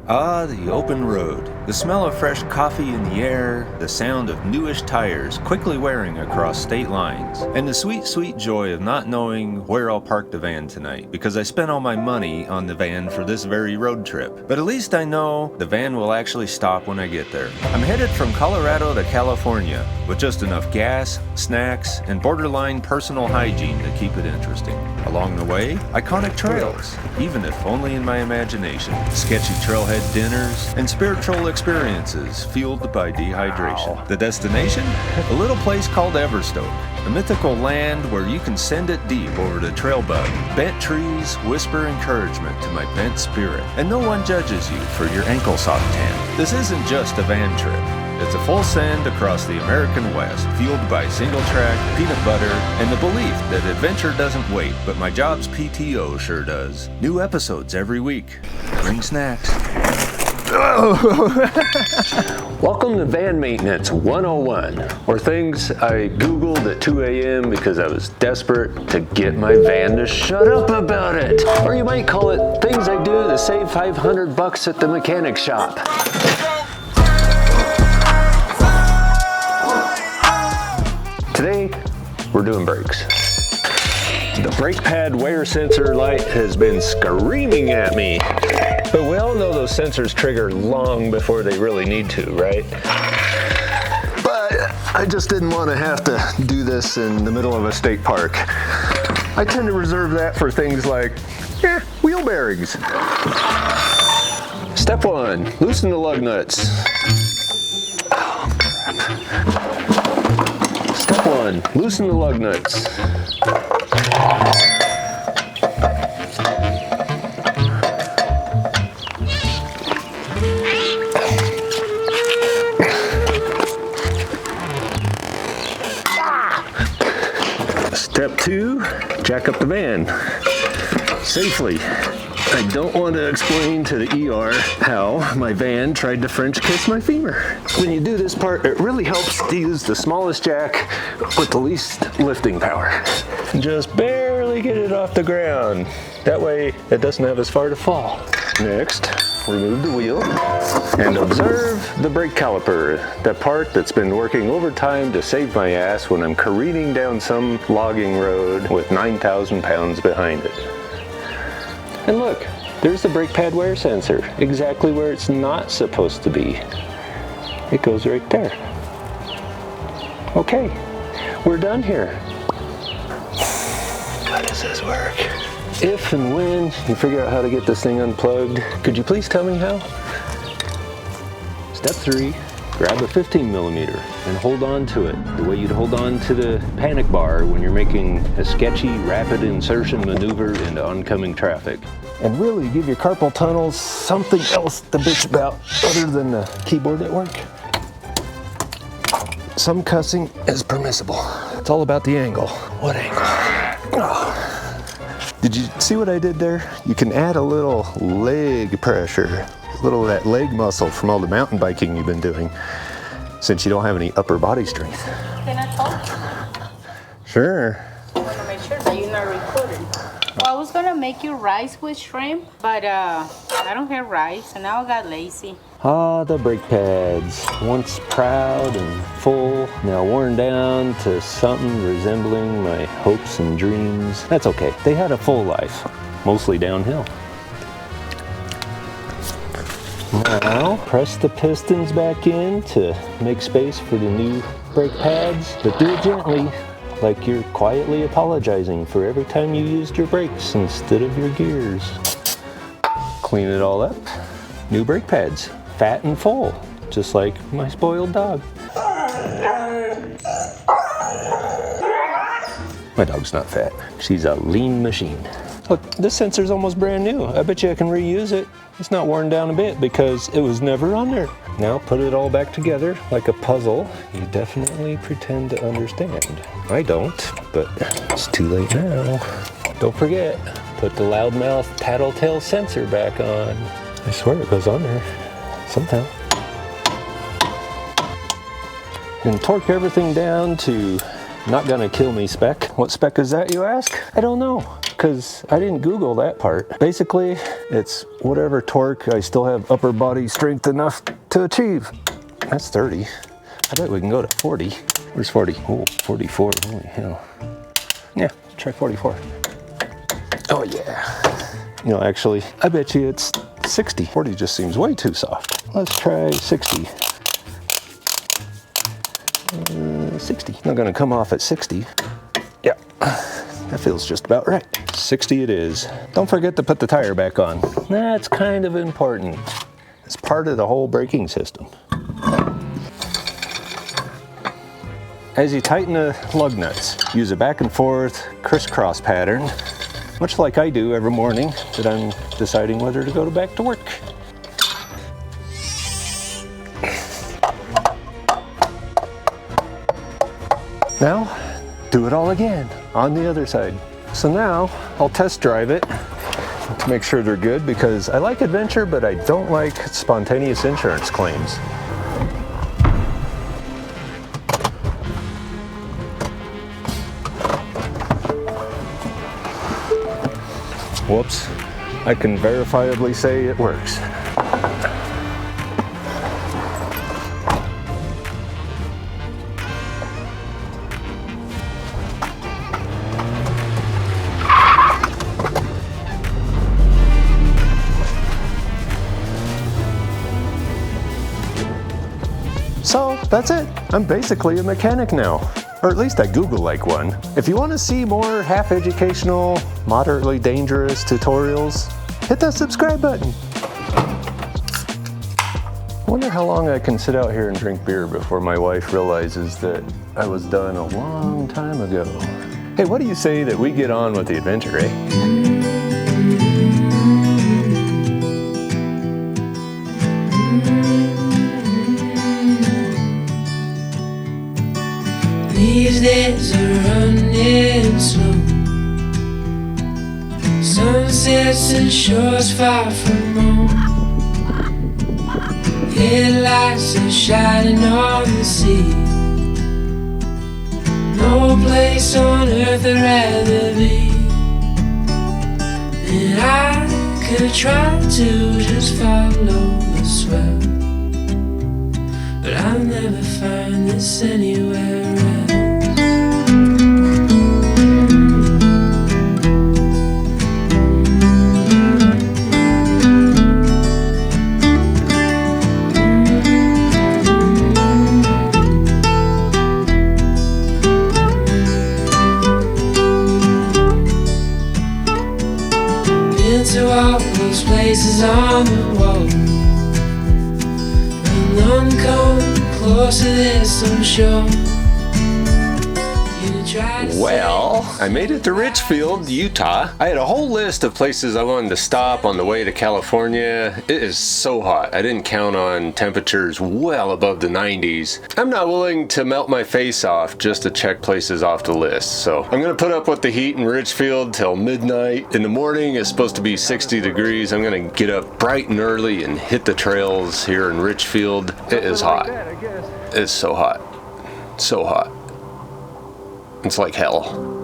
Ah, the open road. The smell of fresh coffee in the air, the sound of newish tires quickly wearing across state lines, and the sweet, sweet joy of not knowing where I'll park the van tonight because I spent all my money on the van for this very road trip. But at least I know the van will actually stop when I get there. I'm headed from Colorado to California with just enough gas, snacks, and borderline personal hygiene to keep it interesting. Along the way, iconic trails, even if only in my imagination, sketchy trailhead dinners, and spiritual experiences fueled by dehydration. The destination? A little place called Everstoke, a mythical land where you can send it deep over the trail bug. Bent trees whisper encouragement to my bent spirit, and no one judges you for your ankle sock tan. This isn't just a van trip. It's a full send across the American West, fueled by single track, peanut butter, and the belief that adventure doesn't wait, but my job's PTO sure does. New episodes every week. Bring snacks. Welcome to Van Maintenance 101, or things I Googled at 2 a.m. because I was desperate to get my van to shut up about it. Or you might call it things I do to save $500 at the mechanic shop. Today, we're doing brakes. The brake pad wear sensor light has been screaming at me. But we all know those sensors trigger long before they really need to, right? But I just didn't want to have to do this in the middle of a state park. I tend to reserve that for things like, wheel bearings. Step 1, loosen the lug nuts. Oh, crap. Step 1, loosen the lug nuts. Step 2, jack up the van safely. I don't want to explain to the ER how my van tried to French kiss my femur. When you do this part, it really helps to use the smallest jack with the least lifting power. Just barely get it off the ground. That way it doesn't have as far to fall. Next, remove the wheel and observe the brake caliper, that part that's been working overtime to save my ass when I'm careening down some logging road with 9,000 pounds behind it. And look, there's the brake pad wear sensor, exactly where it's not supposed to be. It goes right there. Okay, we're done here. How does this work? If and when you figure out how to get this thing unplugged, could you please tell me how? Step 3, grab a 15mm and hold on to it the way you'd hold on to the panic bar when you're making a sketchy rapid insertion maneuver into oncoming traffic. And really give your carpal tunnels something else to bitch about other than the keyboard at work. Some cussing is permissible. It's all about the angle. What angle? Oh. Did you see what I did there? You can add a little leg pressure, a little of that leg muscle from all the mountain biking you've been doing, since you don't have any upper body strength. Can I talk? Sure. I want to make sure that you're not recording. Well, I was going to make you rice with shrimp, but I don't have rice, and now I got lazy. Ah, the brake pads, once proud and full, now worn down to something resembling my hopes and dreams. That's okay, they had a full life, mostly downhill. Now, press the pistons back in to make space for the new brake pads, but do it gently, like you're quietly apologizing for every time you used your brakes instead of your gears. Clean it all up, new brake pads. Fat and full, just like my spoiled dog. My dog's not fat. She's a lean machine. Look, this sensor's almost brand new. I bet you I can reuse it. It's not worn down a bit because it was never on there. Now put it all back together like a puzzle. You definitely pretend to understand. I don't, but it's too late now. Don't forget, put the loudmouth tattletale sensor back on. I swear it goes on there. Somehow. And torque everything down to not gonna kill me spec. What spec is that, you ask? I don't know, because I didn't Google that part. Basically, it's whatever torque I still have upper body strength enough to achieve. That's 30. I bet we can go to 40. Where's 40? Oh, 44, holy hell. Yeah, try 44. Oh yeah. You know, actually, I bet you it's 60. 40 just seems way too soft. Let's try 60. 60. Not gonna come off at 60. Yeah, that feels just about right. 60 it is. Don't forget to put the tire back on. That's kind of important. It's part of the whole braking system. As you tighten the lug nuts, use a back and forth crisscross pattern, much like I do every morning that I'm deciding whether to go back to work. Now, do it all again on the other side. So now, I'll test drive it to make sure they're good, because I like adventure, but I don't like spontaneous insurance claims. Whoops, I can verifiably say it works. So that's it. I'm basically a mechanic now. Or at least I Google like one. If you want to see more half educational, moderately dangerous tutorials, hit that subscribe button. I wonder how long I can sit out here and drink beer before my wife realizes that I was done a long time ago. Hey, what do you say that we get on with the adventure, eh? These days are running slow. Sunsets and shores far from home. Headlights are shining on the sea. No place on earth I'd rather be. And I could try to just follow the swell, but I'll never find this anywhere else. To all those places on the wall, and none come close to this, I'm sure. Well, I made it to Richfield, Utah. I had a whole list of places I wanted to stop on the way to California. It is so hot. I didn't count on temperatures well above the 90s. I'm not willing to melt my face off just to check places off the list. So I'm gonna put up with the heat in Richfield till midnight. In the morning, it's supposed to be 60 degrees. I'm gonna get up bright and early and hit the trails here in Richfield. It is hot. It's so hot. So hot. It's like hell.